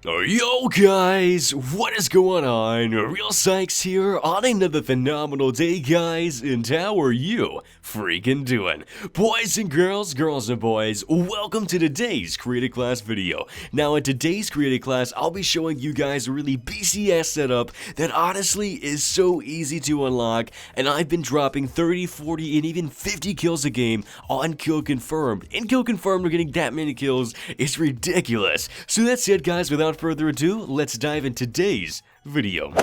Yo guys, what is going on? RealSykes here on another phenomenal day, guys, and how are you freaking doing? Boys and girls, girls and boys, welcome to today's creative class video. Now in today's creative class, I'll be showing you guys a really BCS setup that honestly is so easy to unlock, and I've been dropping 30, 40, and even 50 kills a game on Kill Confirmed. In Kill Confirmed, we're getting that many kills, it's ridiculous. So that's it, guys, without further ado, let's dive into today's video.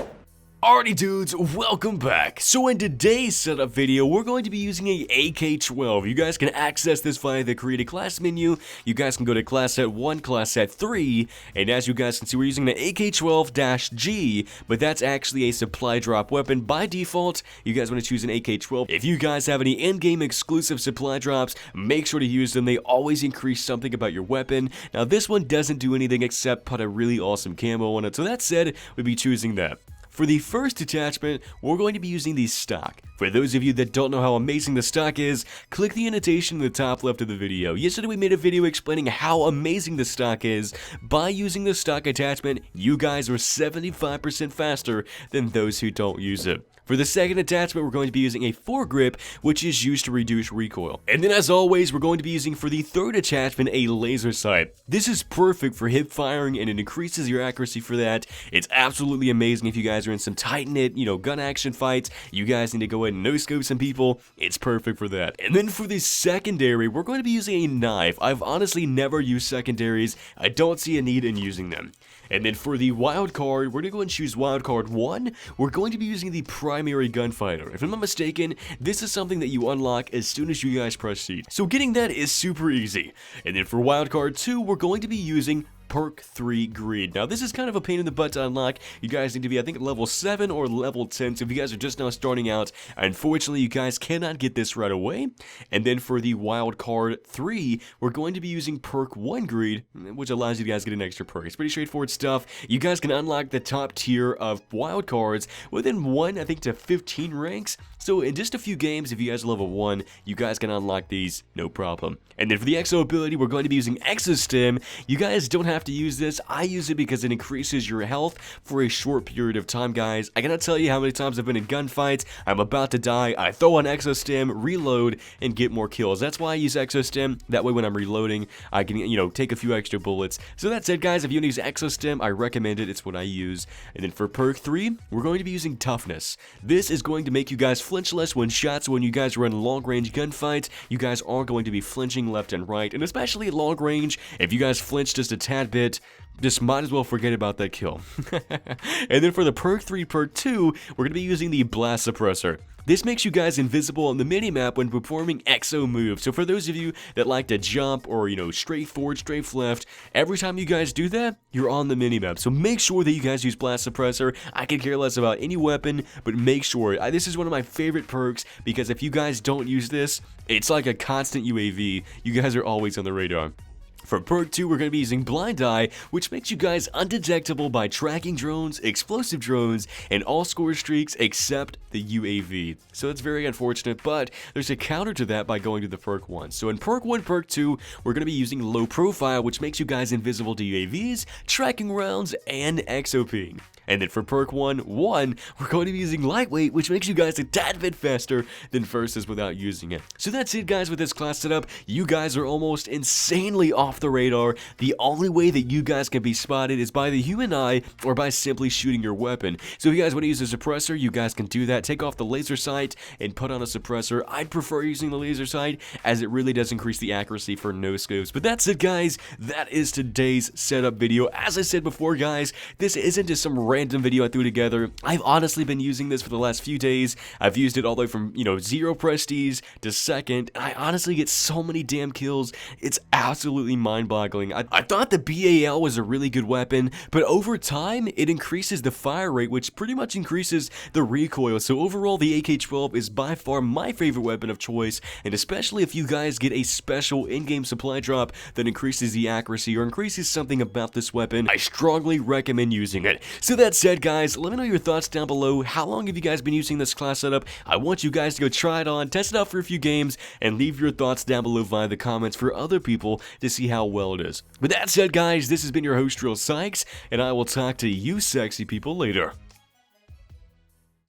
Alrighty dudes, welcome back. So in today's setup video, we're going to be using a AK12. You guys can access this via the create a class menu. You guys can go to class set 1, class set 3, and as you guys can see, we're using the AK12-G, but that's actually a supply drop weapon. By default, you guys want to choose an AK12. If you guys have any in-game exclusive supply drops, make sure to use them. They always increase something about your weapon. Now this one doesn't do anything except put a really awesome camo on it, so that said, we'd be choosing that. For the first attachment, we're going to be using the stock. For those of you that don't know how amazing the stock is, click the annotation in the top left of the video. Yesterday we made a video explaining how amazing the stock is. By using the stock attachment, you guys are 75% faster than those who don't use it. For the second attachment, we're going to be using a foregrip, which is used to reduce recoil. And then as always, we're going to be using for the third attachment, a laser sight. This is perfect for hip firing and it increases your accuracy for that. It's absolutely amazing if you guys are in some tight-knit, gun action fights. You guys need to go ahead and no-scope some people. It's perfect for that. And then for the secondary, we're going to be using a knife. I've honestly never used secondaries. I don't see a need in using them. And then for the wild card, we're going to go and choose wild card 1. We're going to be using the primary gunfighter. If I'm not mistaken, this is something that you unlock as soon as you guys proceed. So getting that is super easy. And then for wild card 2, we're going to be using Perk 3 Greed. Now this is kind of a pain in the butt to unlock. You guys need to be, I think, level 7 or level 10. So if you guys are just now starting out, unfortunately you guys cannot get this right away. And then for the wild card 3, we're going to be using Perk 1 Greed, which allows you guys to get an extra perk. It's pretty straightforward stuff. You guys can unlock the top tier of wild cards within 1, I think, to 15 ranks. So in just a few games, if you guys are level 1, you guys can unlock these, no problem. And then for the exo ability, we're going to be using Exostim. You guys don't have to use this. I use it because it increases your health for a short period of time, guys. I cannot tell you how many times I've been in gunfights. I'm about to die. I throw on Exostim, reload, and get more kills. That's why I use Exostim. That way when I'm reloading, I can, take a few extra bullets. So that's it, guys. If you want to use Exostim, I recommend it. It's what I use. And then for perk 3, we're going to be using Toughness. This is going to make you guys flinch less when shots. When you guys run long-range gunfights, you guys are going to be flinching left and right. And especially at long range, if you guys flinch just a tad bit, just might as well forget about that kill. And then for the perk 3, perk 2, we're going to be using the Blast Suppressor. This makes you guys invisible on the minimap when performing exo moves. So for those of you that like to jump or, strafe forward, strafe left, every time you guys do that, you're on the minimap. So make sure that you guys use Blast Suppressor. I could care less about any weapon, but make sure. This is one of my favorite perks because if you guys don't use this, it's like a constant UAV. You guys are always on the radar. For perk 2, we're going to be using Blind Eye, which makes you guys undetectable by tracking drones, explosive drones, and all score streaks except the UAV. So it's very unfortunate, but there's a counter to that by going to the perk 1. So in perk 1, perk 2, we're going to be using Low Profile, which makes you guys invisible to UAVs, tracking rounds, and XOPing. And then for perk 1, we're going to be using Lightweight, which makes you guys a tad bit faster than Versus without using it. So that's it, guys, with this class setup. You guys are almost insanely off the radar. The only way that you guys can be spotted is by the human eye or by simply shooting your weapon. So if you guys want to use a suppressor, you guys can do that. Take off the laser sight and put on a suppressor. I'd prefer using the laser sight as it really does increase the accuracy for no scopes. But that's it, guys. That is today's setup video. As I said before, guys, this isn't just some random video I threw together. I've honestly been using this for the last few days. I've used it all the way from, 0 prestige to second. I honestly get so many damn kills. It's absolutely mind-boggling. I thought the BAL was a really good weapon, but over time, it increases the fire rate, which pretty much increases the recoil. So overall, the AK12 is by far my favorite weapon of choice, and especially if you guys get a special in-game supply drop that increases the accuracy or increases something about this weapon, I strongly recommend using it. So that said, guys, let me know your thoughts down below. How long have you guys been using this class setup? I want you guys to go try it on, test it out for a few games, and leave your thoughts down below via the comments for other people to see how how well it is. With that said, guys, this has been your host, RealSykes, and I will talk to you sexy people later.